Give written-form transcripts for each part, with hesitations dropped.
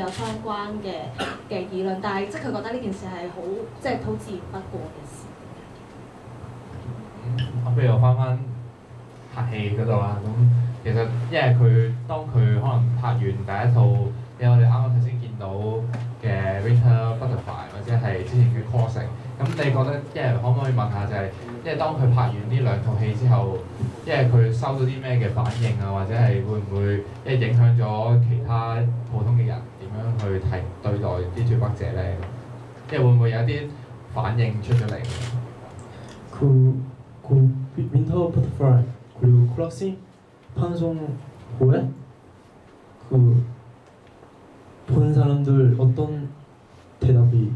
有相關嘅議論，但係即係佢覺得呢件事係好即係好自然不過嘅事。不如我翻拍戲嗰度啦。咁其實因為佢當佢可能拍完第一套，因為我哋啱啱頭先見到嘅 Winter Butterfly 或者係之前嘅 Crossing， 咁你覺得因為可唔可以問下就係、因為當佢拍完呢兩套戲之後，因為佢收到啲咩嘅反應啊，或者係會唔會因為影響咗其他普通嘅人點樣去對待啲脫北者咧？即係會唔會有啲反應出咗嚟？그 윈터 버터플라이 그리고 크로싱 방송 후에 본 사람들 어떤 대답이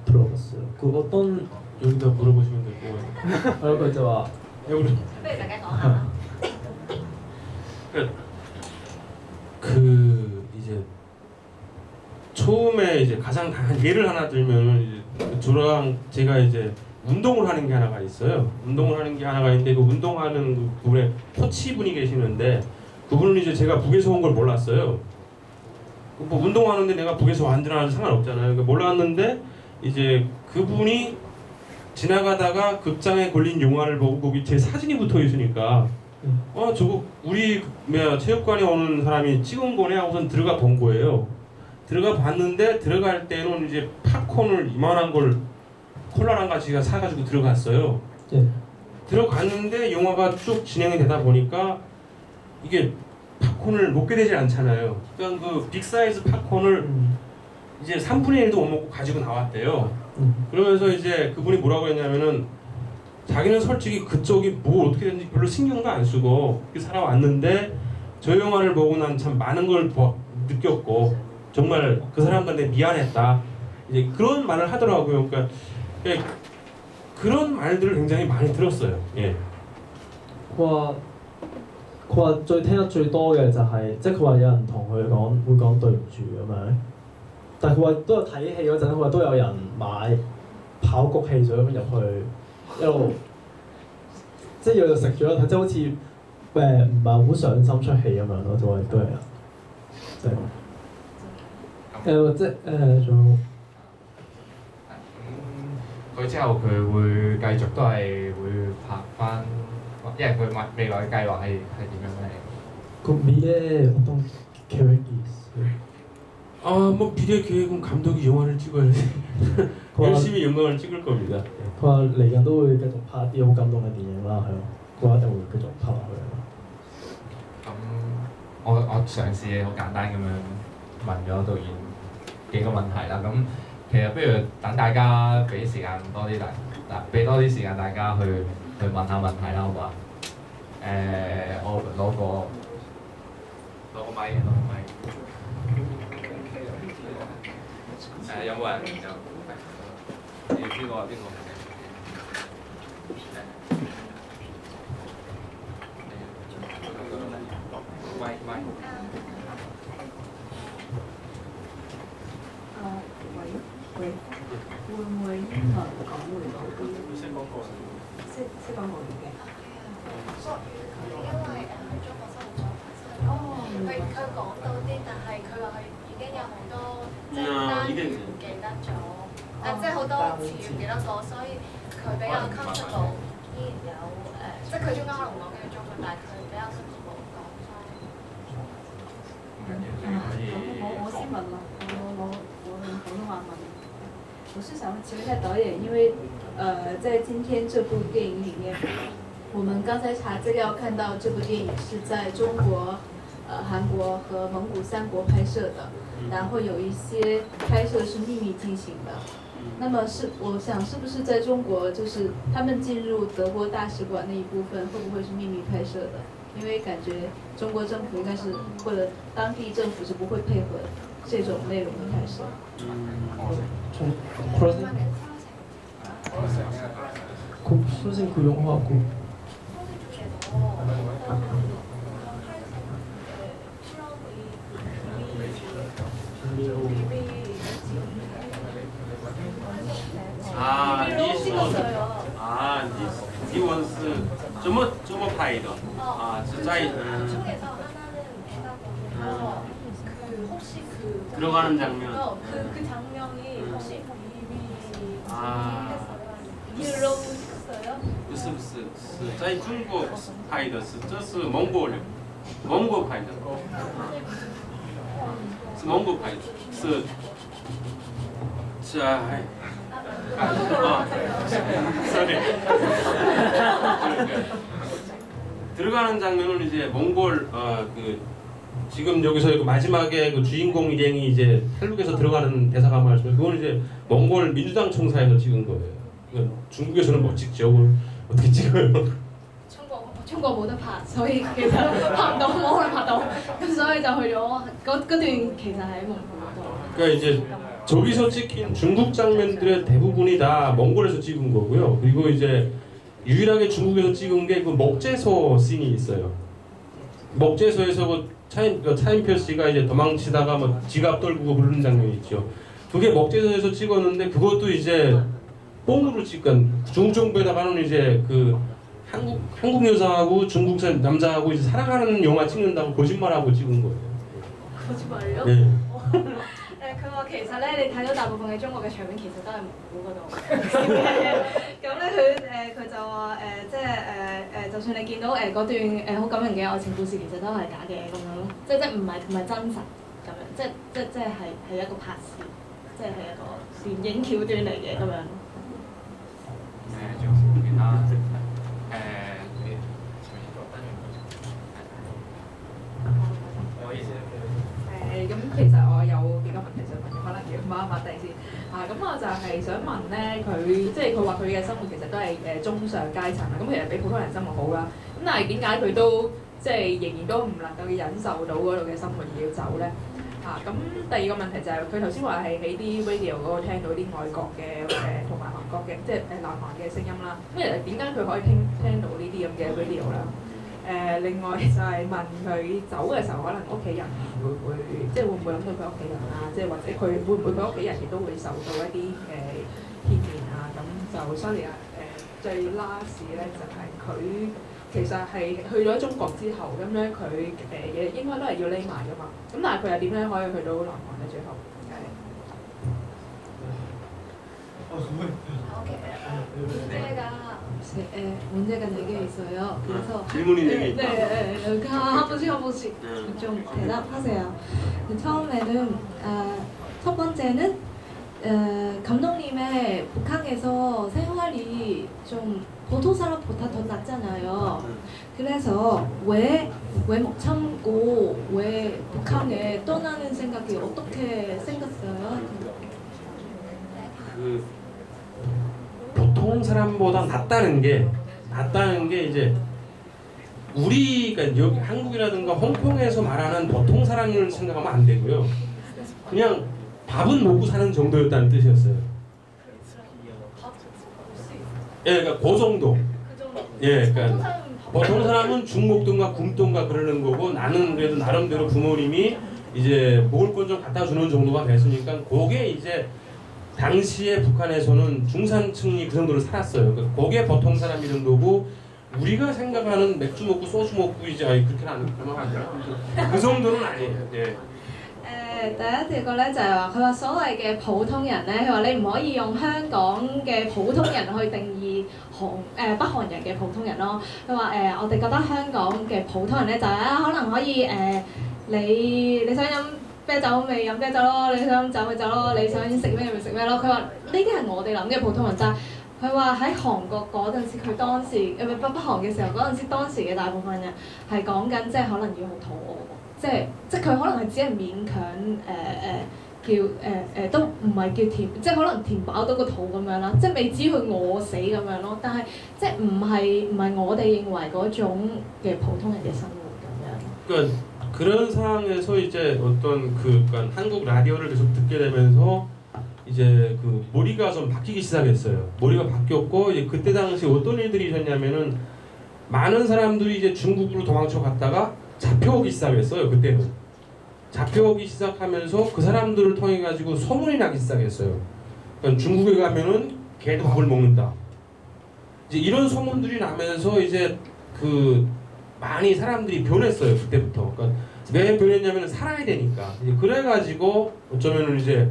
들어봤어요. 어떤 여기다 물어보시면 될 것 같아요. 이제 와 여기 不如大家講下。 그 이제 처음에 이제 가장 예를 하나 들면 이제 저랑 제가 이제 운동을 하는 게 하나가 있어요. 운동을 하는 게 하나가 있는데 그 운동하는 그 분의 코치분이 계시는데 그분은 이제 제가 북에서 온 걸 몰랐어요. 뭐 운동하는데 내가 북에서 왔든 안 상관없잖아요. 그러니까 몰랐는데 이제 그분이 지나가다가 극장에 걸린 영화를 보고 거기 제 사진이 붙어 있으니까 저거 우리 체육관에 오는 사람이 찍은 거네 하고선 들어가 본 거예요. 들어가 봤는데 들어갈 때는 이제 팝콘을 이만한 걸 콜라랑 같이 사가지고 들어갔어요. 예. 들어갔는데 영화가 쭉 진행이 되다 보니까 이게 팝콘을 먹게 되지 않잖아요. 그러니까 그 빅사이즈 팝콘을 이제 3분의 1도 못 먹고 가지고 나왔대요. 그러면서 이제 그분이 뭐라고 했냐면은 자기는 솔직히 그쪽이 뭐 어떻게 되는지 별로 신경도 안 쓰고 살아왔는데 저 영화를 보고 난 참 많은 걸 느꼈고 정말 그 사람들한테 미안했다. 이제 그런 말을 하더라고요. 그러니까 그런 말들을 굉장히 많이 들었어요. 예. 佢話最聽得最多嘅就係、即係佢話有人同佢會講對唔住咁樣，但係佢話都有睇戲嗰陣，佢話都有人買爆谷汽水咁入去一路，即係一路食咗一睇，即係好似唔係好上心出戲咁樣咯，就話都係啊，即係即係仲有。佢之後佢會繼續都係會拍翻，因為佢未來嘅計劃係點樣咧？ 그 미래에 어떤 계획이 있어요? 뭐 미래 계획은 감독이 영화를 찍어야지. 열심히 영화를 찍을 겁니다. 佢話嚟緊都會繼續拍啲好感動嘅電影啦，係咯，佢話一定會繼續拍落去。咁我嘗試好簡單咁樣問咗導演幾個問題啦。咁其實不如等大家俾時間多啲俾多啲時間大家去問下問題啦，好唔好啊？我攞個咪。有冇人就邊個？咪。會唔會英文講會好啲？識講國語嘅。國語佢因為喺中國生活咗，佢講到啲，但係佢話佢已經有好多即係單語唔記得咗，即係好多詞語唔記得咗，所以佢比較 comfortable。依然有即係佢中間可能講緊中文，但係佢比較 comfortable 講翻。我先問啦，我用普通話問。我是想請問一下導演，因為在今天這部電影裡面，我們剛才查資料看到這部電影是在中國、韓國和蒙古3國拍攝的，然後有一些拍攝是秘密進行的。那麼我想是不是在中國，就是他們進入德國大使館那一部分，會不會是秘密拍攝的？因為感覺中國政府應該是或者當地政府是不會配合這種內容的拍攝。선생님 그 영화你文是怎么拍的？是在 중에서 하나는 내가 보고 혹시 그런 들어가는 장면. 그 장면이 혹시 이미 아. 들어오셨어요? 不是不是是在中国拍的是这是蒙古拍的，是蒙古拍的，是在sorry 들어가는 장면은 이제 몽골 그 지금 여기서 그 마지막에 그 주인공 일행이 이제 탈북해서 들어가는 대사가 말씀 그건 이제 몽골 민주당 총사에서 찍은 거예요. 그건 중국에서는 못 찍죠. 그걸 어떻게 찍어요? 中國冇得拍，所以其實拍唔到，冇可能拍到，咁所以就去咗嗰段其實喺蒙古嗰度。 그러니까 이제 저기서 찍힌 중국 장면들의 대부분이 다 몽골에서 찍은 거고요. 그리고 이제 유일하게 중국에서 찍은 게 그 먹제소 씬이 있어요. 먹제소에서 그 차인표 씨가 이제 도망치다가 뭐 지갑 떨구고 부르는 장면이 있죠. 그게 먹제소에서 찍었는데 그것도 이제 뽕으로 찍은 중국 정부에다가는 이제 그 한국 여자하고 중국 남자하고 이제 사랑하는 영화 찍는다고 거짓말하고 찍은 거예요. 거짓말요? 네. 佢話其實咧，你睇到大部分嘅中國嘅場面其實都係蒙古嗰度。咁咧佢就話就算你見到嗰段好感人嘅愛情故事，其實都係假嘅咁樣咯，即唔係真實咁樣，即係一個拍攝，即係一個電影橋段嚟嘅咁樣。仲有其他我意思咁其實我有幾個問題想問，可能要抹一抹地先。咁我就係想問咧，佢話佢嘅生活其實都係中上階層啦，咁其實比普通人生活好啦。咁但係點解佢都仍然都唔能夠忍受到嗰度嘅生活而要走咧？咁第二個問題就係佢頭先話係喺啲 radio 嗰度聽到啲外國嘅同埋韓國嘅南韓嘅聲音啦。咁其實點解佢可以聽到呢啲咁嘅 radio 啦？另外就係問佢走嘅時候，可能屋企人會唔會會唔會諗到佢屋企人啊？或者佢會唔會佢屋企人亦都會受到一啲牽連啊？咁就 sorry 啊，最 last 咧就係佢其實係去咗中國之後，咁咧佢應該都係要匿埋噶嘛。咁但係佢又點樣可以去到南韓咧？最後문제가 4개 있어요. 그래서 질문이 4개 있다. 네, 한 번씩 좀 대답하세요. 처음에는 첫 번째는 감독님의 북한에서 생활이 좀 보통 사람보다 더 낫잖아요. 그래서 왜 못 참고 왜 북한에 떠나는 생각이 어떻게 생겼어요? 그 보통 사람보다 낫다는 게 이제 우리가 여기 한국이라든가 홍콩에서 말하는 보통 사람을 생각하면 안 되고요. 그냥 밥은 먹고 사는 정도였다는 뜻이었어요. 예, 그러니까 그 정도. 예, 그러니까 보통 사람은 죽먹든가 굶든가 그러는 거고 나는 그래도 나름대로 부모님이 이제 먹을 건 좀 갖다 주는 정도가 됐으니까 그게 이제 당시에 북한에서는 중산층이 그 정도로 살았어요. 그러니까 그게 보통 사람 이 정도고 우리가 생각하는 맥주 먹고 소주 먹고 이제 그렇게는 안 그 정도는 아니에요. 예. 第一個咧就係話，佢話所謂嘅普通人咧，佢話你唔可以用香港嘅普通人去定義北韓人嘅普通人咯。佢話我哋覺得香港嘅普通人咧就係可能可以你想飲啤酒咪飲啤酒咯，你想飲酒咪酒咯，你想食咩咪食咩咯。佢話呢啲係我哋諗嘅普通人，但係佢話喺韓國嗰陣時，佢當時北韓嘅時候嗰陣時，當時嘅大部分人係講緊即係可能要好肚餓。即佢可能係只係勉強叫都唔係叫填，即係可能填飽到個肚咁樣啦，即係未至於佢餓死咁樣咯。但係即係唔係我哋認為嗰種嘅普通人嘅生活咁樣。 그러니까 그런 상황에서 이제 어떤 그러니까 한국 라디오를 계속 듣게 되면서 이제 그 머리가 좀 바뀌기 시작했어요. 머리가 바뀌었고 이제 그때 당시 어떤 일들이 있었냐면은 많은 사람들이 이제 중국으로 도망쳐 갔다가 잡혀오기 시작했어요. 그때는 잡혀오기 시작하면서 그 사람들을 통해 가지고 소문이 나기 시작했어요. 그러니까 중국에 가면은 개도 밥을 먹는다. 이제 이런 소문들이 나면서 이제 그 많이 사람들이 변했어요. 그때부터. 그러니까 왜 보냈냐면 살아야 되니까. 이제 그래가지고 어쩌면은 이제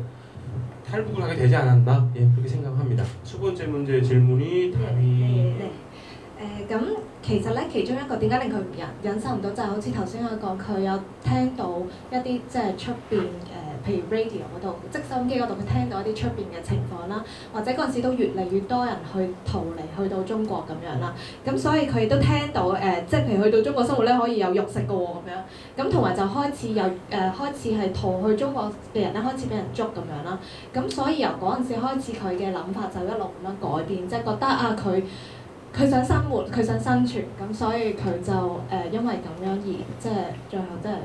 탈북을 하게 되지 않았나? 예, 그렇게 생각합니다. 첫 번째 문제 질문이 답이 咁其實咧，其中一個點解令佢唔忍受唔到，就係好似頭先我講，佢有聽到一啲即係出邊譬如 radio 嗰度，即收音機嗰度，佢聽到一啲出邊嘅情況啦，或者嗰陣時都越嚟越多人去逃離去到中國咁樣啦，咁所以佢亦都聽到即係譬如去到中國生活咧可以有肉食嘅喎咁樣，咁同埋就開始有開始係逃去中國嘅人咧開始俾人捉咁樣啦，咁所以由嗰陣時開始佢嘅諗法就一路咁樣改變，即係覺得啊佢想生活，佢想生存，咁所以佢就因為咁樣而即係最後真係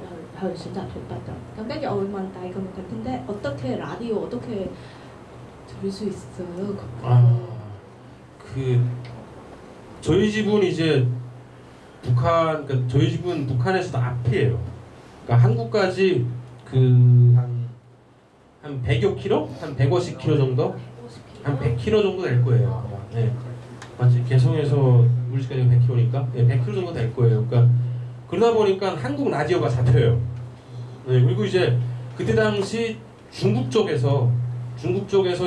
去選擇脱北咁。咁跟住我會問第二個問題，근데 어떻게 라디오 어떻게 들을 수 있어요? 저희 집은 이제 그러니까 저희 집은 북한에서도 앞이에요. 그러니까 한국까지 한 100여 킬로? 한 150킬로 정도? 한 100킬로 정도 될 거예요. 네. 맞지? 개성에서 우리 집까지 100킬로니까 네, 100킬로 정도 될 거예요. 그러니까 그러다 보니까 한국 라디오가 잡혀요. 네, 그리고 이제 그때 당시 중국 쪽에서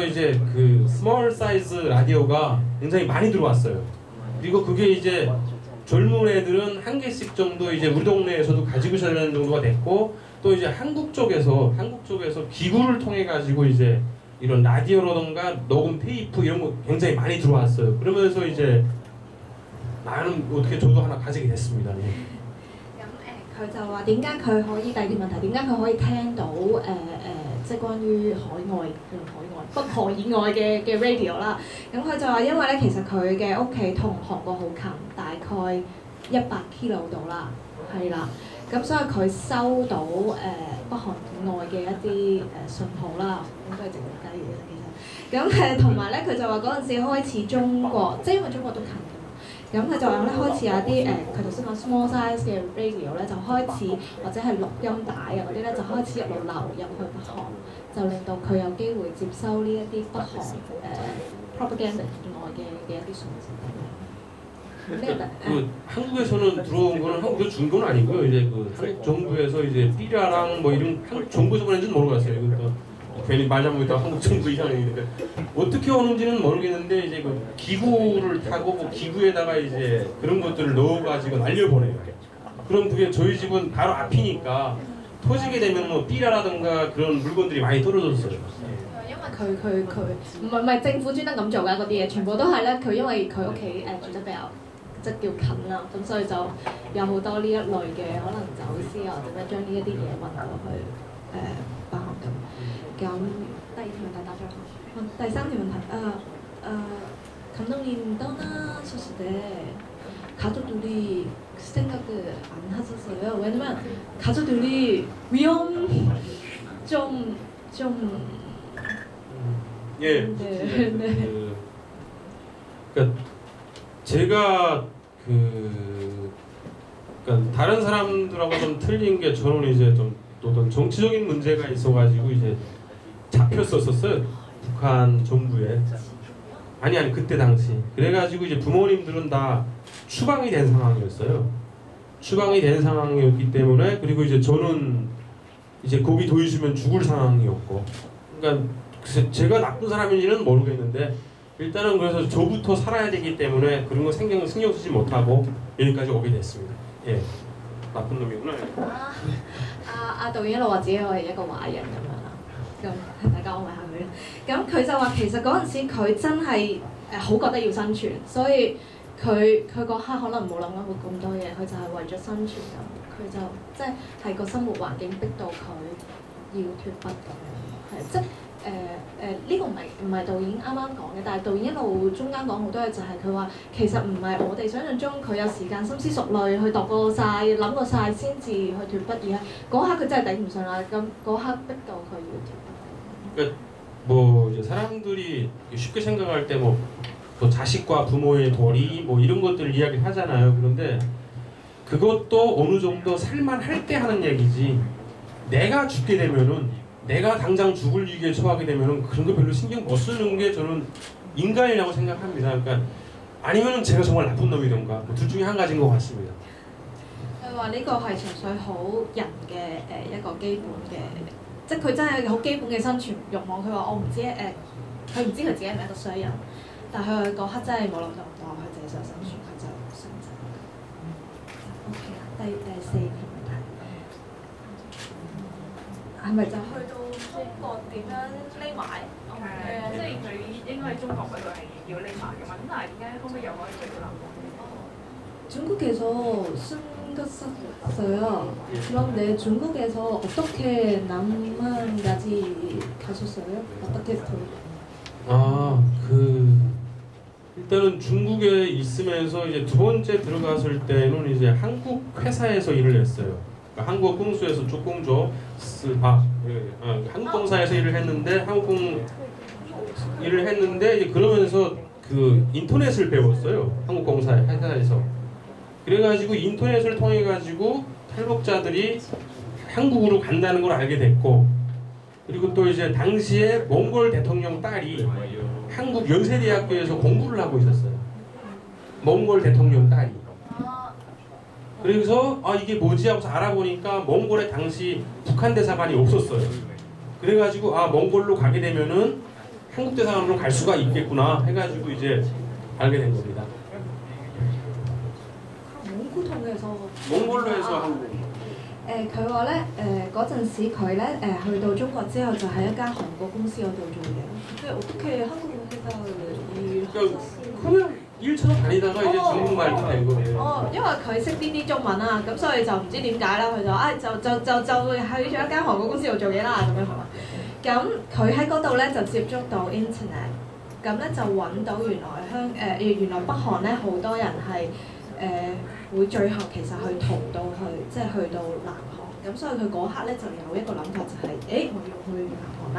이제 그 스몰 사이즈 라디오가 굉장히 많이 들어왔어요. 그리고 그게 이제 젊은 애들은 한 개씩 정도 이제 우리 동네에서도 가지고 있어야 되는 정도가 됐고 또 이제 한국 쪽에서 기구를 통해 가지고 이제 이런 라디오라던가 녹음 테이프 이런 거 굉장히 많이 들어왔어요. 그러면서 이제 나는 어떻게 저도 하나 가지게 됐습니다. 네. 佢就話點解佢可以第二個問題，點解佢可以聽到即係關於北河以外嘅 radio 啦？咁佢就話因為咧，其實佢嘅屋企同韓國好近，大概100 kilo 度啦，係啦。咁所以佢收到北韓以外嘅一啲信號啦，咁都係直接雞嘅其實。咁同埋咧，佢就話嗰陣時開始中國，即係因為中國都近。咁佢就話咧開始有啲佢頭先講 small size 嘅 radio 咧，就開始或者係錄音帶啊嗰啲咧，就開始一路流入去北韓，就令到佢有機會接收呢一啲北韓propaganda 以外嘅一啲信息咁樣。 그 한국에서는 들어온 거는 한국에서 준 건 아니고요. 이제 그 한국 정부에서 이제 삐라랑 뭐 이런 한국 정부에서 보낸지는 모르겠어요. 이것도 괜히 말 잘못했다가 한국 정부 이상인데 어떻게 오는지는 모르겠는데 이제 그 기구를 타고 그 기구에다가 이제 그런 것들을 넣어가지고 날려보내요. 그럼 그게 저희 집은 바로 앞이니까 터지게 되면 뭐 삐라라든가 그런 물건들이 많이 떨어졌어요. 因為佢唔係政府專登咁做㗎嗰啲嘢，全部都係咧佢因為佢屋企住得比較即係叫近啦，咁所以就有好多呢一類嘅可能走私啊，或者將呢一啲嘢運過去北韓咁。咁第二條問題答咗，第三條問題감독님 떠나셨을 때 가족들이 생각을 안 하셨어요? 왜냐면 가족들이 좀 예. 네. 그러니까 제가 그러니까 다른 사람들하고 좀 틀린 게 저는 이제 좀 어떤 정치적인 문제가 있어가지고 이제 잡혔었어요. 북한 정부에. 아니 그때 당시. 그래가지고 이제 부모님들은 다 추방이 된 상황이었어요. 추방이 된 상황이었기 때문에 그리고 이제 저는 이제 거기 더 있으면 죽을 상황이었고. 그러니까 제가 나쁜 사람인지는 모르겠는데 일단은 그래서 저부터 살아야 되기 때문에 그런 거 신경 쓰지 못하고 여기까지 오게 됐습니다. 예, 나쁜 놈이구나. 導演一路話自己係一個壞人咁樣啦，咁大家安慰下佢啦。咁佢就話其實嗰陣時佢真係好覺得要生存，所以佢嗰刻可能冇諗過咁多嘢，佢就係為咗生存咁，佢就即係個生活環境逼到佢要脱北咁樣，係即係。呢個唔係導演啱啱講嘅，但係導演一路中間講好多嘢就係佢話其實唔係我哋想象中佢有時間深思熟慮去度過晒、諗過晒先至去脱北，而係嗰刻佢真係頂唔順啦，咁嗰刻逼到佢要脱北。 그러니까 뭐 이제 사람들이 쉽게 생각할 때 뭐 자식과 부모의 도리 뭐 이런 것들 이야기 하잖아요. 그런데 그것도 어느 정도 살만할 때 하는 얘기지. 내가 죽게 되면은 내가 당장 죽을 위기에 처하게 되면은 그런 거 별로 신경 못 쓰는 게 저는 인간이라고 생각합니다. 그러니까 아니면은 제가 정말 나쁜 놈이던가 뭐 둘 중에 한 가지인 것 같습니다. 佢話呢個係純粹好人嘅一個基本嘅，即係佢真係好基本嘅生存慾望。佢話我唔知佢唔知佢自己係咪一個衰人，但係佢嗰刻真係冇諗咁多，佢淨係想生存，佢就選擇。OK 啦，第四條問題係咪就去到中國點樣匿埋？即係佢應該喺中國嗰度係要匿埋嘅嘛，咁但係點解後尾又可以去到南韓？ 중국에서 숨겼었어요. 그런데 중국에서 어떻게 남한까지 가셨어요? 어떻게 일단은 중국에 있으면서 이제 두 번째 들어갔을 때는 이제 한국 회사에서 일을 했어요. 그러니까 한국 공수에서 쪽공조 한국 공사에서 일을 했는데 일을 했는데 이제 그러면서 그 인터넷을 배웠어요. 한국 공사 회사에서. 그래가지고 인터넷을 통해 가지고 탈북자들이 한국으로 간다는 걸 알게 됐고, 그리고 또 이제 당시에 몽골 대통령 딸이 한국 연세대학교에서 공부를 하고 있었어요. 몽골 대통령 딸이. 그래서 이게 뭐지 하고서 알아보니까 몽골에 당시 북한 대사관이 없었어요. 그래가지고 몽골로 가게 되면은 한국 대사관으로 갈 수가 있겠구나 해가지고 이제 알게 된 겁니다. 몽골로 해서 한국. 佢話咧嗰陣時佢咧去到中國之後就喺一間韓國公司嗰度做嘢。佢어떻게 한국 회사를 그냥 일처럼 다니다가 이제 중국말 이렇게 된 거예요. 因為佢識啲中文啊，咁所以就唔知點解啦，佢就去咗一間韓國公司度做嘢啦，咁樣係嘛？咁佢喺嗰度咧就接觸到 internet， 咁咧就揾到原來北韓咧好多人係會最後其實去逃到即係去到南韓，咁所以佢嗰刻咧就有一個諗法就係、我要去南韓啦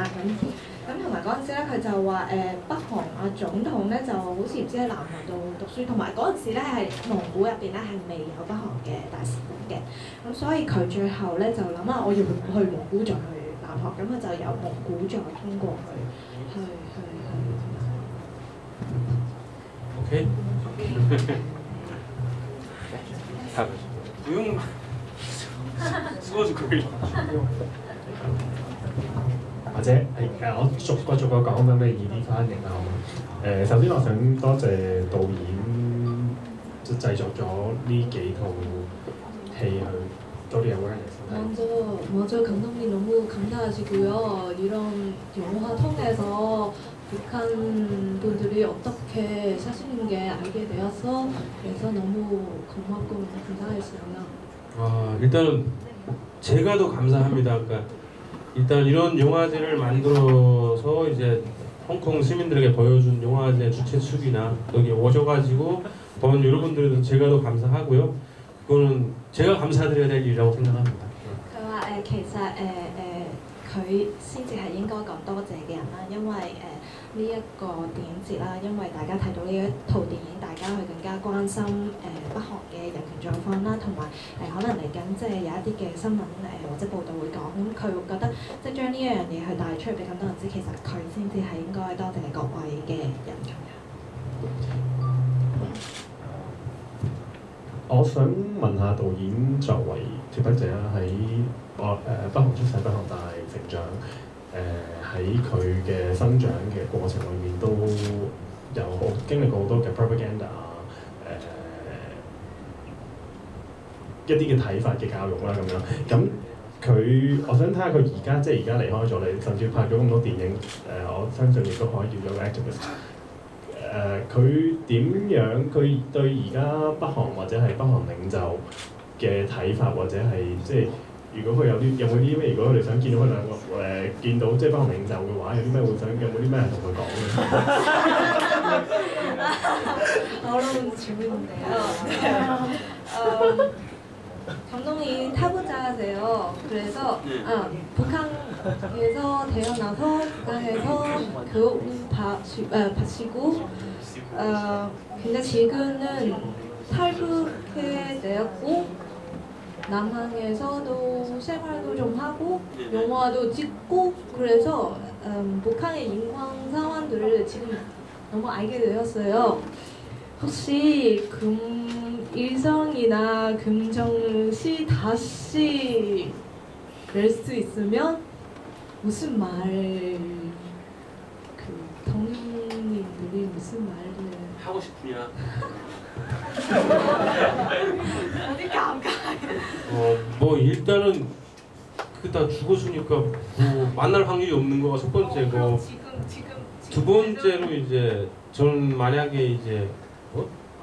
咁同埋嗰陣時咧佢就話北韓總統咧就好似唔知喺南韓度讀書，同埋嗰陣時咧係蒙古入邊咧係未有北韓嘅大使館嘅，咁所以佢最後咧就諗我要去蒙古再去南韓，咁佢就由蒙古再通過去。OK。不用說就可以。或者我逐個講咁樣易啲翻譯啦，好嘛？首先我想多謝導演即製作咗呢幾套戲去多啲 awareness。 먼저 감독님 너무 감사하시고요. 이런 영화 통해서 북한 분들이 어떻게 사시는 게 알게 되어서 그래서 너무 고맙고 감사했어요. 일단은 제가 더 감사합니다. 그러니까 일단 이런 영화제를 만들어서 이제 홍콩 시민들에게 보여준 영화제 주최 측이나 여기 오셔가지고 본 여러분들도 제가 더 감사하고요. 그거는 제가 감사드려야 될 일이라고 생각합니다. 佢話其實佢先至係應該講多謝嘅人啦，因為呢一個電影節啦，因為大家睇到呢一套電影，大家去更加關心北韓嘅人權狀況啦，同埋可能嚟緊即係有一啲嘅新聞或者報道會講，咁佢會覺得即係將呢一樣嘢去帶出嚟俾咁多人知，其實佢先至係應該多謝各位嘅人咁樣。我想問下導演作為脫北者啦，喺北韓出世、北韓大成長，喺佢嘅生長嘅過程裏面都有經歷過好多嘅 propaganda 一啲嘅睇法嘅教育啦咁樣。咁我想睇下佢而家離開咗你，甚至拍咗咁多電影，我相信亦都可以叫做 activist。佢點樣？佢對而家北韓或者係北韓領袖嘅睇法，或者係即係如果佢有冇啲咩？如果佢哋想見到佢兩個見到即係北韓領袖嘅話，有啲咩會想？有冇啲咩同佢講嘅？ 어려운 질문인데요. 감독님 타부자세요. 그래서 북한에서 태어나서 북한에서 교육을 받으시고 근데 지금은 탈북해 되었고 남한에서도 생활도 좀 하고 영화도 찍고 그래서 북한의 인권 상황들을 지금 너무 알게 되었어요. 혹시 일성이나 금정시 다시 낼 수 있으면 무슨 말, 그 동료님들이 무슨 말을 하고 싶으냐? 어디 감각. 뭐 일단은 그 다 죽었으니까 뭐 만날 확률이 없는 거가 첫 번째고 지금 두 번째로 이제 저는 만약에 이제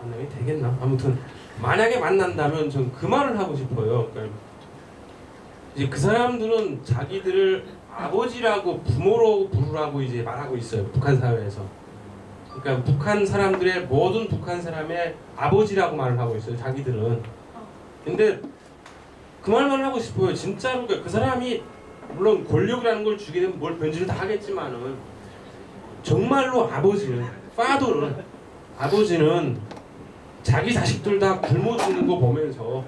만나게 되겠나? 아무튼 만약에 만난다면 전 그 말을 하고 싶어요. 그러니까 이제 그 사람들은 자기들을 아버지라고 부모로 부르라고 이제 말하고 있어요. 북한 사회에서. 그러니까 북한 사람들의 모든 북한 사람의 아버지라고 말을 하고 있어요. 자기들은. 근데 그 말만 하고 싶어요. 진짜로 그 사람이 물론 권력이라는 걸 주게 되면 뭘 변질을 다 하겠지만은 정말로 아버지는 자기 자식들 다 굶어 죽는 거 보면서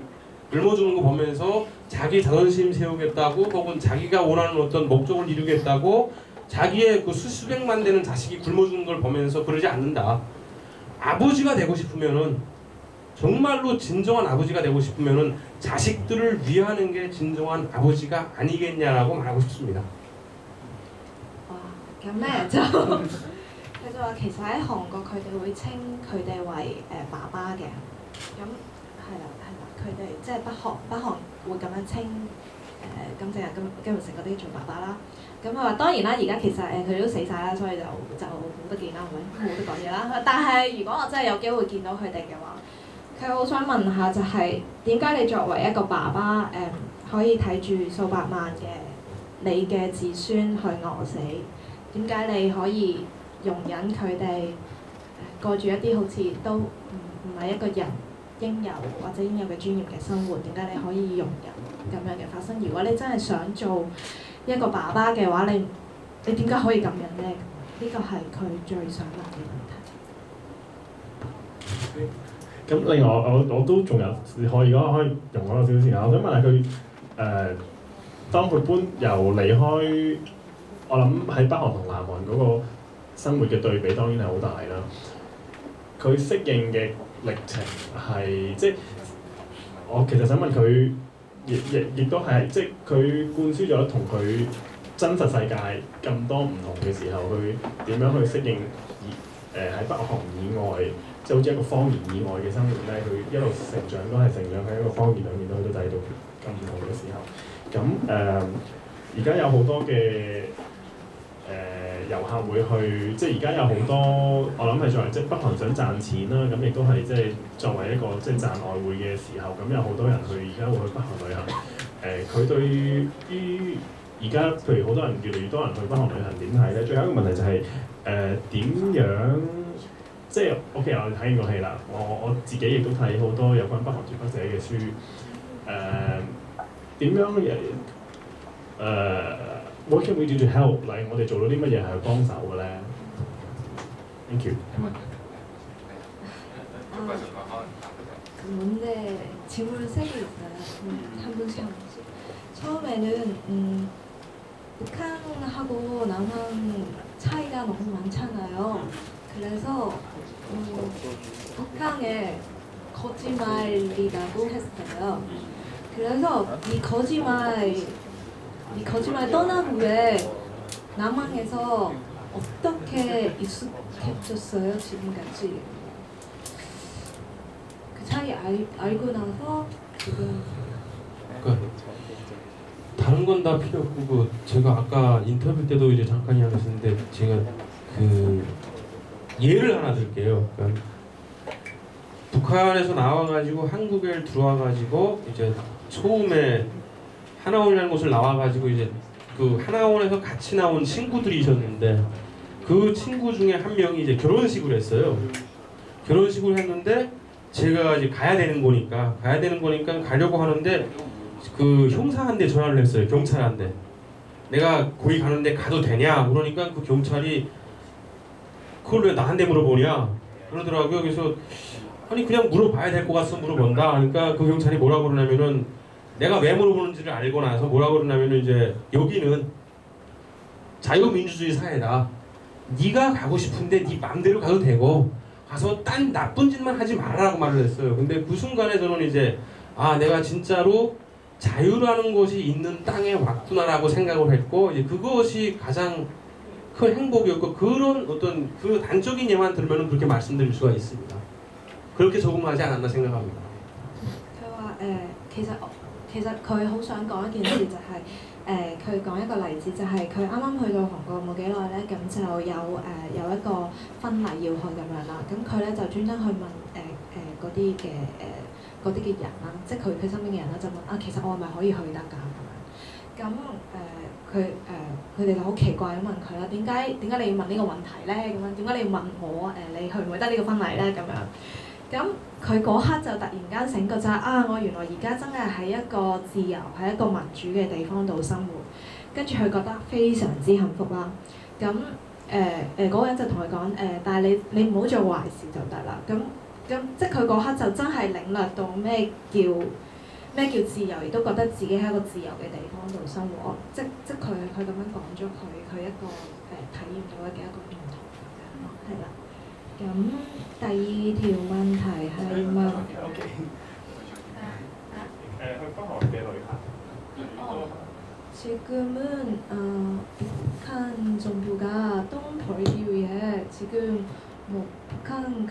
자기 자존심 세우겠다고 혹은 자기가 원하는 어떤 목적을 이루겠다고 자기의 그 수백만 되는 자식이 굶어 죽는 걸 보면서 그러지 않는다. 아버지가 되고 싶으면은 정말로 진정한 아버지가 되고 싶으면은 자식들을 위하는 게 진정한 아버지가 아니겠냐라고 말하고 싶습니다. 咁咧就佢就話其實喺韓國佢哋會稱佢哋為爸爸嘅，咁係啦，佢哋即係北韓會咁樣稱金正日、金日成嗰啲做爸爸啦。咁佢話當然啦，而家其實佢哋都死晒啦，所以就冇得見啦，係咪？冇得講嘢啦。但係如果我真係有機會見到佢哋嘅話，佢好想問下就係點解你作為一個爸爸可以睇住數百萬嘅你嘅子孫去餓死？點解你可以容忍佢哋過住一啲好似都唔係一個人應有或者應有嘅專業嘅生活？點解你可以容忍咁樣嘅發生？如果你真係想做一個爸爸嘅話，你點解可以咁樣呢？呢個係佢最想問嘅問題。咁另外我都仲有如果可以容許我少少時間，我想問下佢當佢離開，我諗喺北韓同南韓嗰個生活嘅對比當然係好大啦。佢適應嘅歷程係即係我其實想問佢，亦都係即係佢灌輸咗同佢真實世界咁多唔同嘅時候，佢點樣去適應喺北韓以外？即係好似一個方言以外嘅生活咧，佢一路成長都係成長喺一個方言裏面，都去到第度咁唔同嘅時候。咁而家有好多嘅遊客會去，即係而家有好多我諗係作為即係北韓想賺錢啦，咁亦都係即係作為一個即係賺外匯嘅時候，咁有好多人而家會去北韓旅行。佢對於而家譬如好多人越嚟越多人去北韓旅行點睇咧？最後一個問題就係點樣？即係 OK， 我睇完個戲啦，我自己亦都睇好多有關北韓絕筆者嘅書。點樣what can we do to help？ 例如我哋做到啲乜嘢係去幫手嘅咧 ？Thank you。근데 질문은 3개 있어요. 한 분씩 한 분씩. 처음에는 북한하고 남한 차이가 너무 많잖아요. 그래서 북한에 거짓말이라고 했어요. 그래서 이 거짓말 떠난 후에 남한에서 어떻게 익숙해졌어요 지금까지? 그 차이 알고 나서 지금 그러니까 다른 건 다 필요 없고 제가 아까 인터뷰 때도 이제 잠깐 이야기했는데 제가 그 예를 하나 들게요. 그러니까 북한에서 나와가지고 한국에 들어와가지고 이제 처음에 하나원이라는 곳을 나와가지고 이제 그 하나원에서 같이 나온 친구들이 있었는데 그 친구 중에 한 명이 이제 결혼식을 했어요. 결혼식을 했는데 제가 이제 가야 되는 거니까 가려고 하는데 그 형사한테 전화를 했어요. 경찰한테. 내가 거기 가는데 가도 되냐? 그러니까 그 경찰이 그걸 왜 나한테 물어보냐? 그러더라고요. 그래서 아니 그냥 물어봐야 될 것 같아서 물어본다. 그러니까 그 경찰이 뭐라고 그러냐면은 내가 왜 물어보는지를 알고 나서 뭐라고 그러냐면은 이제 여기는 자유민주주의 사회다. 네가 가고 싶은데 네 맘대로 가도 되고 가서 딴 나쁜 짓만 하지 말라고 말을 했어요. 근데 그 순간에 저는 이제 아 내가 진짜로 자유라는 것이 있는 땅에 왔구나라고 생각을 했고 이제 그것이 가장 큰 행복이었고 그런 어떤 그 단적인 예만 들으면 그렇게 말씀드릴 수가 있습니다. 그렇게 적응하지 않았나 생각합니다. 佢話其實佢好想講一件事就係、佢講一個例子就係佢啱啱去到韓國冇幾耐咧，咁就有一個婚禮要去咁樣啦，咁佢咧就專登去問嗰啲嘅人啦，即係佢身邊嘅人啦，就問啊其實我係咪可以去得㗎咁樣？咁佢哋就好奇怪咁問佢啦，點解你要問呢個問題咧？咁樣點解你要問我你去唔去得呢個婚禮咧？咁樣。咁佢嗰刻就突然間醒覺就係啊！我原來而家真係喺一個自由、喺一個民主嘅地方度生活，跟住佢覺得非常之幸福啦。咁嗰個人就同佢講但係你唔好做壞事就得啦。咁即係佢嗰刻就真係領略到咩叫自由，亦都覺得自己喺一個自由嘅地方度生活。即佢咁樣講咗佢一個體驗到嘅一個唔同咁樣咯，係啦。咁第二條問題係問去北韓嘅旅行。지금은 북한 정부가 돈 벌기 위해 지금 뭐 북한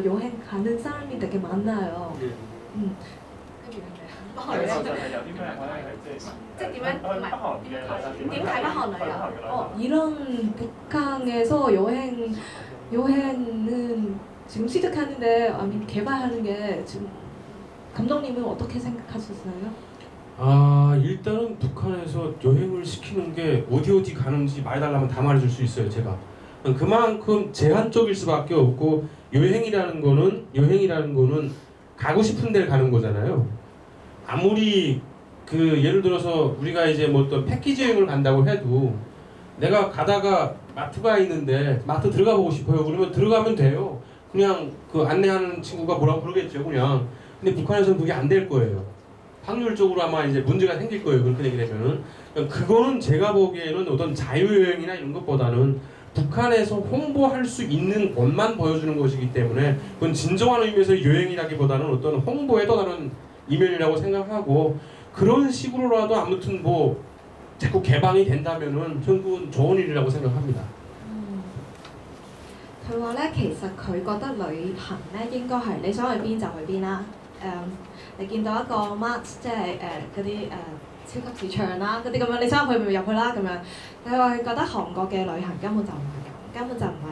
여행 가는 사람이 되게 많아요. 跟住係咪啊？北韓就係有啲咩可能係即係點樣？唔係北韓嘅點睇北韓旅遊？이런 북한에서 여행은 지금 시작하는데 아니 개발하는 게 지금 감독님은 어떻게 생각하셨어요? 아 일단은 북한에서 여행을 시키는 게 어디 가는지 말해달라면 다 말해줄 수 있어요 제가. 그만큼 제한적일 수밖에 없고 여행이라는 거는 가고 싶은 데를 가는 거잖아요. 아무리 그 예를 들어서 우리가 이제 뭐 어떤 패키지 여행을 간다고 해도 내가 가다가 마트가 있는데 마트 들어가 보고 싶어요. 그러면 들어가면 돼요. 그냥 그 안내하는 친구가 뭐라고 그러겠죠 그냥. 근데 북한에서는 그게 안 될 거예요. 확률적으로 아마 이제 문제가 생길 거예요. 그렇게 되게 되면은. 그거는 제가 보기에는 어떤 자유여행이나 이런 것보다는 북한에서 홍보할 수 있는 것만 보여주는 것이기 때문에 그건 진정한 의미에서 여행이라기보다는 어떤 홍보의 또 다른 이면이라고 생각하고 그런 식으로라도 아무튼 뭐 자꾸 개방이 된다면은 저는 그건 좋은 일이라고 생각합니다. 佢話咧，其實佢覺得旅行咧應該係你想去邊就去邊啦。你見到一個 mart 即係嗰啲超級市場啦，嗰啲咁樣，你想入去咪入去啦咁樣。佢話佢覺得韓國嘅旅行根本就唔係咁，根本就唔係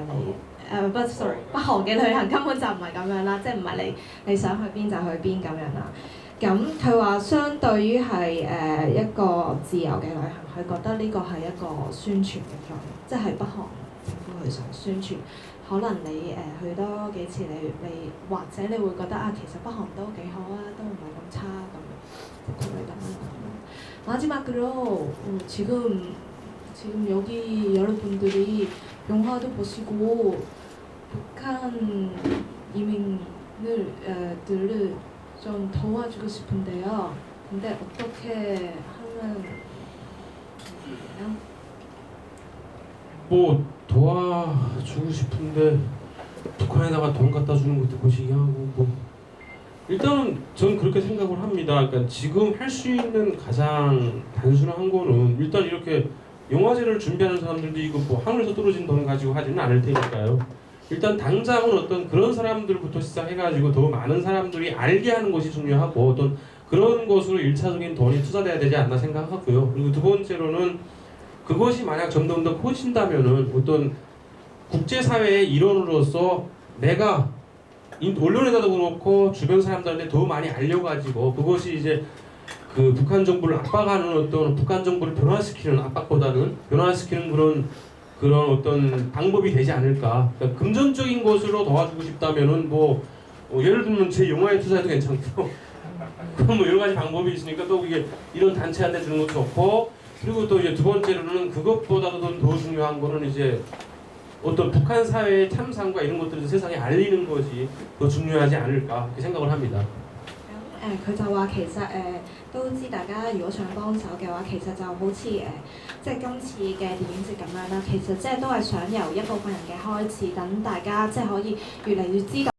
你不 sorry 北韓嘅旅行根本就唔係咁樣啦，即係唔係你想去邊就去邊咁樣啦。咁佢話相對於係一個自由嘅旅行，佢覺得呢個係一個宣傳嘅作用，即係北韓政府去想宣傳。可能你去多幾次，你或者你會覺得啊，其實北韓都幾好啊，都唔係咁差咁，佢會咁樣講。마지막으로 지금 여기 여러분들이 영화도 보시고 북한 이민을 들을 좀 도와주고 싶은데요. 근데 어떻게 하면 좋을까요? 뭐 도와주고 싶은데 북한에다가 돈 갖다 주는 것도 보시기 하고 뭐 일단은 저는 그렇게 생각을 합니다. 그러니까 지금 할 수 있는 가장 단순한 거는 일단 이렇게 영화제를 준비하는 사람들도 이거 뭐 하늘에서 떨어진 돈 가지고 하지는 않을 테니까요. 일단 당장은 어떤 그런 사람들부터 시작해가지고 더 많은 사람들이 알게 하는 것이 중요하고 어떤 그런 것으로 1차적인 돈이 투자돼야 되지 않나 생각하고요. 그리고 두 번째로는 그것이 만약 점점 더 커진다면은 어떤 국제사회의 일원으로서 내가 언론에다도 그렇고 주변 사람들한테 더 많이 알려가지고 그것이 이제 그 북한 정부를 압박하는 어떤 북한 정부를 변화시키는 압박보다는 변화시키는 그런 어떤 방법이 되지 않을까. 그러니까 금전적인 것으로 도와주고 싶다면은 뭐 예를 들면 제 영화에 투자해도 괜찮고 그럼 뭐 여러 가지 방법이 있으니까 또 이게 이런 단체한테 주는 것도 좋고 그리고 또 이제 두 번째로는 그것보다도 더 중요한 거는 이제 어떤 북한 사회의 참상과 이런 것들을 세상에 알리는 것이 더 중요하지 않을까 그렇게 생각을 합니다. 佢就話其實都知大家如果想幫手嘅話，其實就好似即係今次嘅電影節咁樣啦，其實即係都係想由一部分人嘅開始，等大家即係可以越嚟越知道。